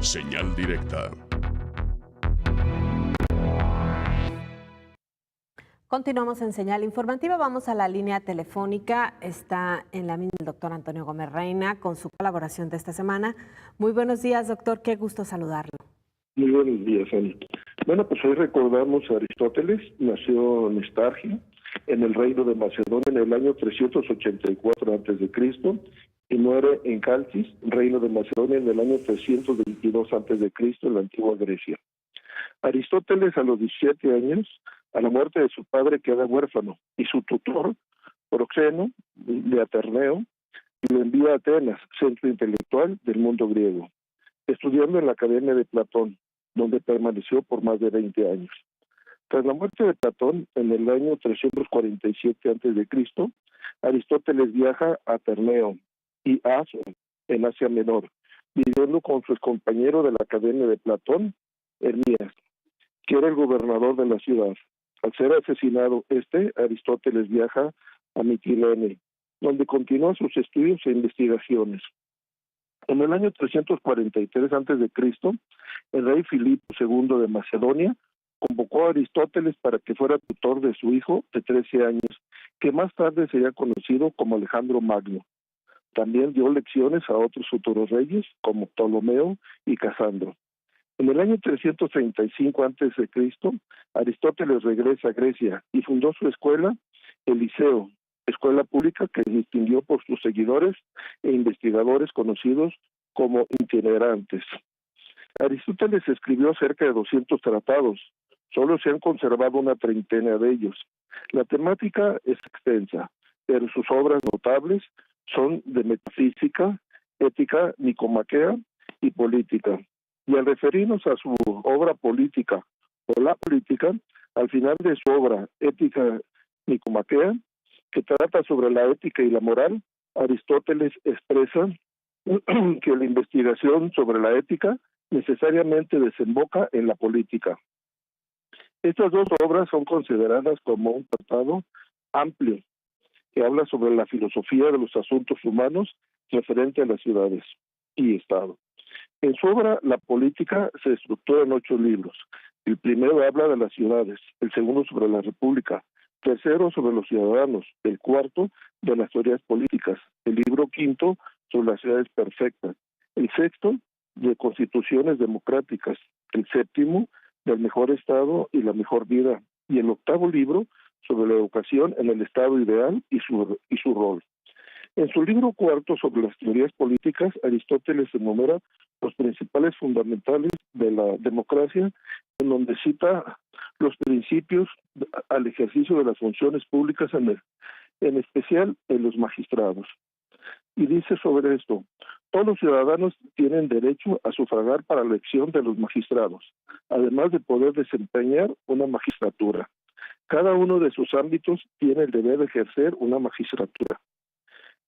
Señal directa. Continuamos en Señal Informativa, vamos a la línea telefónica, está en la misma el doctor Antonio Gómez Reina con su colaboración de esta semana. Muy buenos días, doctor, qué gusto saludarlo. Muy buenos días, Ani. Bueno, pues hoy recordamos a Aristóteles, nació en Estargia, en el reino de Macedonia en el año 384 a.C. y muere en Calcis, reino de Macedonia, en el año 322 a.C. en la antigua Grecia. Aristóteles, a los 17 años, a la muerte de su padre, queda huérfano, y su tutor, Proxeno, de Aterneo, lo envía a Atenas, centro intelectual del mundo griego, estudiando en la Academia de Platón, donde permaneció por más de 20 años. Tras la muerte de Platón, en el año 347 a.C., Aristóteles viaja a Terneo y Aso, en Asia Menor, viviendo con su compañero de la Academia de Platón, Hermías, que era el gobernador de la ciudad. Al ser asesinado Aristóteles viaja a Mitilene, donde continúa sus estudios e investigaciones. En el año 343 a.C., el rey Filipo II de Macedonia convocó a Aristóteles para que fuera tutor de su hijo de 13 años, que más tarde sería conocido como Alejandro Magno. También dio lecciones a otros futuros reyes, como Ptolomeo y Casandro. En el año 335 a.C., Aristóteles regresa a Grecia y fundó su escuela, el Liceo, escuela pública que distinguió por sus seguidores e investigadores conocidos como itinerantes. Aristóteles escribió cerca de 200 tratados, solo se han conservado una treintena de ellos. La temática es extensa, pero sus obras notables son de metafísica, ética nicomaquea y política. Y al referirnos a su obra política o la política, al final de su obra Ética Nicomaquea, que trata sobre la ética y la moral, Aristóteles expresa que la investigación sobre la ética necesariamente desemboca en la política. Estas dos obras son consideradas como un tratado amplio que habla sobre la filosofía de los asuntos humanos referente a las ciudades y Estado. En su obra, la política se estructura en 8 libros. El primero habla de las ciudades, el segundo sobre la república, tercero sobre los ciudadanos, el cuarto de las teorías políticas, el libro quinto sobre las ciudades perfectas, el sexto de constituciones democráticas, el séptimo del mejor estado y la mejor vida, y el octavo libro sobre la educación en el estado ideal y su rol. En su libro cuarto sobre las teorías políticas, Aristóteles enumera los principales fundamentales de la democracia, en donde cita los principios al ejercicio de las funciones públicas, en especial en los magistrados. Y dice sobre esto: todos los ciudadanos tienen derecho a sufragar para la elección de los magistrados, además de poder desempeñar una magistratura. Cada uno de sus ámbitos tiene el deber de ejercer una magistratura.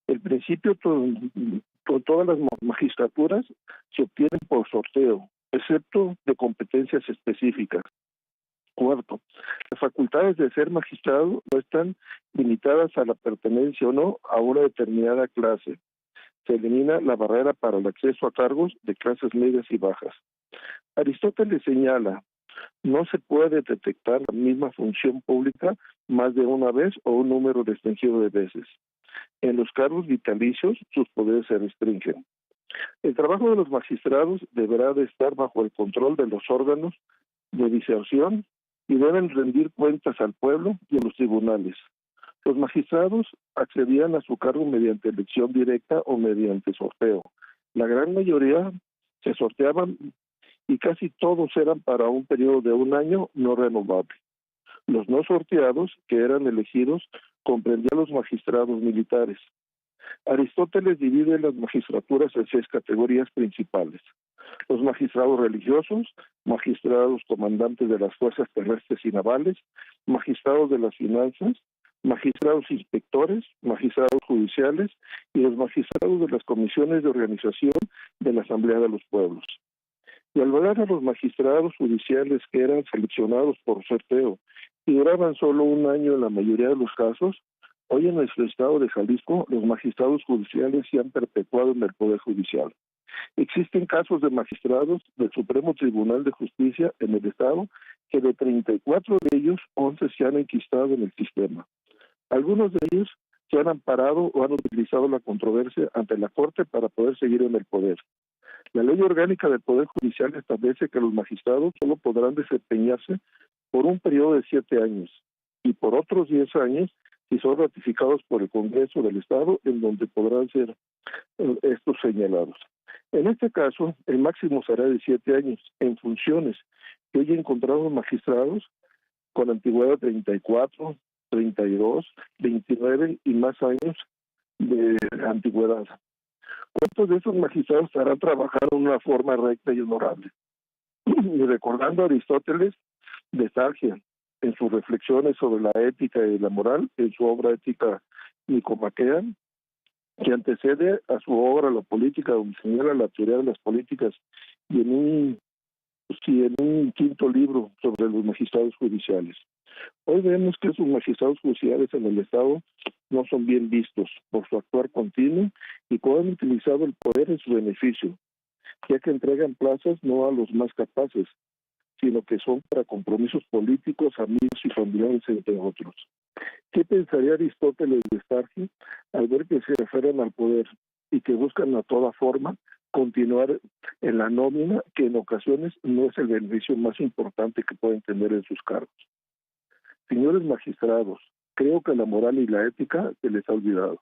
El principio, todas las magistraturas se obtienen por sorteo, excepto de competencias específicas. Cuarto, las facultades de ser magistrado no están limitadas a la pertenencia o no a una determinada clase. Se elimina la barrera para el acceso a cargos de clases medias y bajas. Aristóteles señala: no se puede detectar la misma función pública más de una vez o un número restringido de veces. En los cargos vitalicios, sus poderes se restringen. El trabajo de los magistrados deberá de estar bajo el control de los órganos de diserción y deben rendir cuentas al pueblo y a los tribunales. Los magistrados accedían a su cargo mediante elección directa o mediante sorteo. La gran mayoría se sorteaban y casi todos eran para un periodo de un año no renovable. Los no sorteados, que eran elegidos, comprendían los magistrados militares. Aristóteles divide las magistraturas en 6 categorías principales: los magistrados religiosos, magistrados comandantes de las fuerzas terrestres y navales, magistrados de las finanzas, magistrados inspectores, magistrados judiciales y los magistrados de las comisiones de organización de la Asamblea de los Pueblos. Y al ver a los magistrados judiciales que eran seleccionados por sorteo y duraban solo un año en la mayoría de los casos, hoy en nuestro estado de Jalisco los magistrados judiciales se han perpetuado en el Poder Judicial. Existen casos de magistrados del Supremo Tribunal de Justicia en el Estado que de 34 de ellos, 11 se han enquistado en el sistema. Algunos de ellos se han amparado o han utilizado la controversia ante la Corte para poder seguir en el poder. La Ley Orgánica del Poder Judicial establece que los magistrados solo podrán desempeñarse por un periodo de 7 años y por otros 10 años si son ratificados por el Congreso del Estado, en donde podrán ser estos señalados. En este caso, el máximo será de 7 años en funciones que hoy encontramos magistrados con antigüedad 34, 32, 29 y más años de antigüedad. ¿Cuántos de esos magistrados estarán trabajando de una forma recta y honorable? Y recordando a Aristóteles de Sargia, en sus reflexiones sobre la ética y la moral, en su obra Ética Nicomaquea, que antecede a su obra La Política, donde señala la teoría de las políticas, y en un quinto libro sobre los magistrados judiciales. Hoy vemos que esos magistrados judiciales en el Estado no son bien vistos por su actuar continuo y cómo han utilizado el poder en su beneficio, ya que entregan plazas no a los más capaces, sino que son para compromisos políticos, amigos y familiares, entre otros. ¿Qué pensaría Aristóteles de Starkey al ver que se refieren al poder y que buscan a toda forma continuar en la nómina, que en ocasiones no es el beneficio más importante que pueden tener en sus cargos? Señores magistrados, creo que la moral y la ética se les ha olvidado.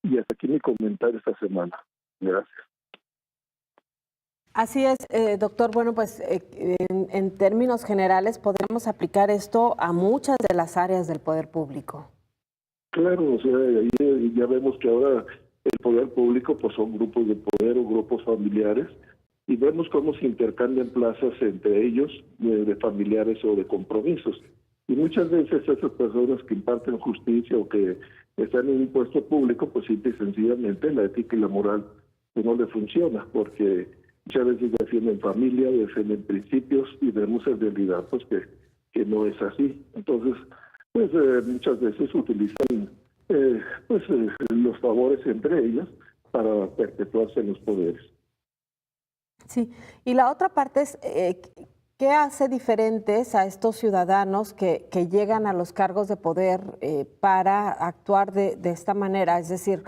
Y hasta aquí mi comentario esta semana. Gracias. Así es, doctor. Bueno, pues en términos generales podemos aplicar esto a muchas de las áreas del poder público. Claro, o sea, ahí ya vemos que ahora el poder público pues son grupos de poder o grupos familiares y vemos cómo se intercambian plazas entre ellos de familiares o de compromisos. Y muchas veces esas personas que imparten justicia o que están en un puesto público, pues simple y sencillamente la ética y la moral pues, no le funciona, porque muchas veces defienden familia, defienden principios y vemos en realidad pues que no es así. Entonces, pues muchas veces utilizan los favores entre ellas para perpetuarse en los poderes. Sí, y la otra parte es, ¿qué hace diferentes a estos ciudadanos que llegan a los cargos de poder para actuar de esta manera? Es decir,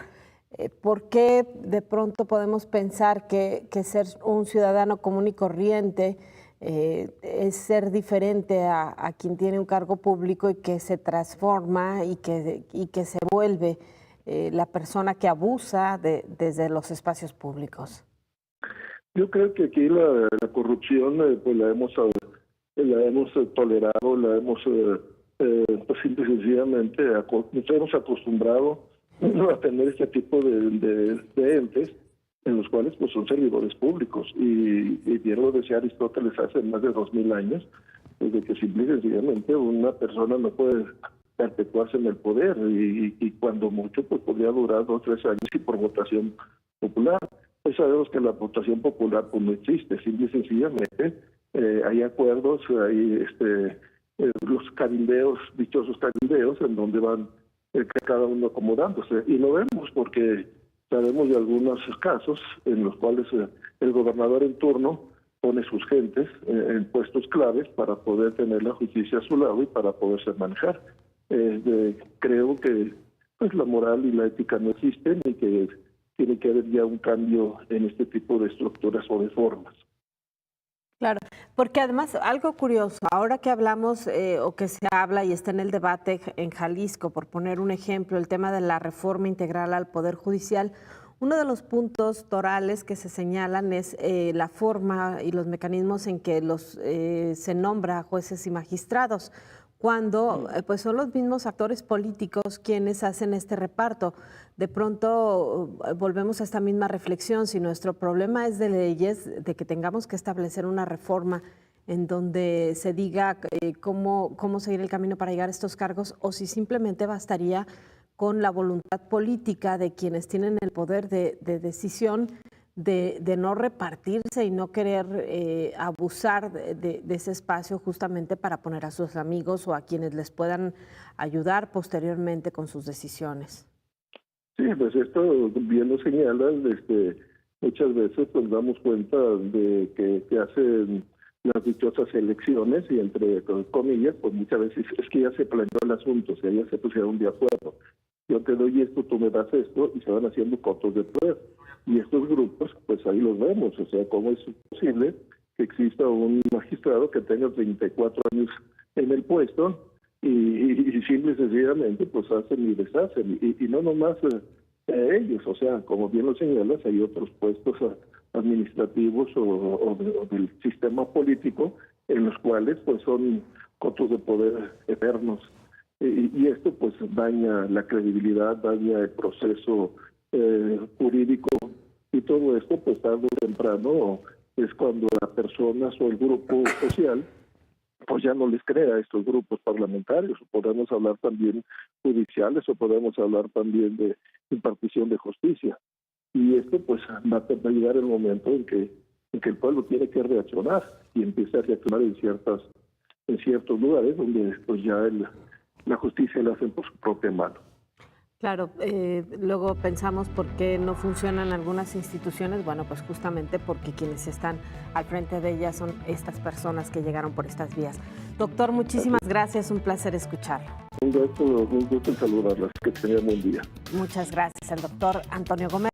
¿por qué de pronto podemos pensar que ser un ciudadano común y corriente es ser diferente a quien tiene un cargo público y que se transforma y que se vuelve la persona que abusa desde los espacios públicos? Yo creo que aquí la corrupción pues la hemos tolerado, la hemos pues simple y sencillamente nos hemos acostumbrado a tener este tipo de entes en los cuales pues son servidores públicos y bien lo decía Aristóteles hace más de 2000 años, desde que simple y sencillamente una persona no puede perpetuarse en el poder y cuando mucho pues podría durar 2 o 3 años y por votación popular. Pues sabemos que la votación popular pues no existe, simple y sencillamente hay acuerdos, hay los cabildeos, dichosos cabildeos, en donde van cada uno acomodándose. Y lo vemos porque sabemos de algunos casos en los cuales el gobernador en turno pone sus gentes en puestos claves para poder tener la justicia a su lado y para poderse manejar. Creo que pues la moral y la ética no existen y que tiene que haber ya un cambio en este tipo de estructuras o de formas. Claro, porque además algo curioso, ahora que hablamos o que se habla y está en el debate en Jalisco, por poner un ejemplo, el tema de la reforma integral al Poder Judicial, uno de los puntos torales que se señalan es la forma y los mecanismos en que se nombra a jueces y magistrados, cuando pues son los mismos actores políticos quienes hacen este reparto. De pronto volvemos a esta misma reflexión, si nuestro problema es de leyes, de que tengamos que establecer una reforma en donde se diga cómo seguir el camino para llegar a estos cargos, o si simplemente bastaría con la voluntad política de quienes tienen el poder de decisión de no repartirse y no querer abusar de ese espacio justamente para poner a sus amigos o a quienes les puedan ayudar posteriormente con sus decisiones. Sí, pues esto bien lo señalas, muchas veces pues damos cuenta de que hacen las dichosas elecciones y entre comillas, pues muchas veces es que ya se planeó el asunto, o sea, ya se pusieron de acuerdo. Yo te doy esto, tú me das esto, y se van haciendo cotos de poder. Y estos grupos, pues ahí los vemos, o sea, ¿cómo es posible que exista un magistrado que tenga 34 años en el puesto y simple y sencillamente pues hacen y deshacen? Y no nomás ellos, o sea, como bien lo señalas, hay otros puestos administrativos o del sistema político en los cuales pues son cotos de poder eternos. Y esto pues daña la credibilidad, daña el proceso jurídico, y todo esto pues tarde o temprano es cuando las personas o el grupo social pues ya no les crea a estos grupos parlamentarios. Podemos hablar también judiciales o podemos hablar también de impartición de justicia. Y esto pues va a llegar el momento en que el pueblo tiene que reaccionar y empieza a reaccionar en ciertos lugares donde pues ya la justicia la hacen por su propia mano. Claro, luego pensamos por qué no funcionan algunas instituciones. Bueno, pues justamente porque quienes están al frente de ellas son estas personas que llegaron por estas vías. Doctor, muchísimas gracias, un placer escucharlo. Un gusto en saludarlas, que tengan buen día. Muchas gracias, el doctor Antonio Gómez.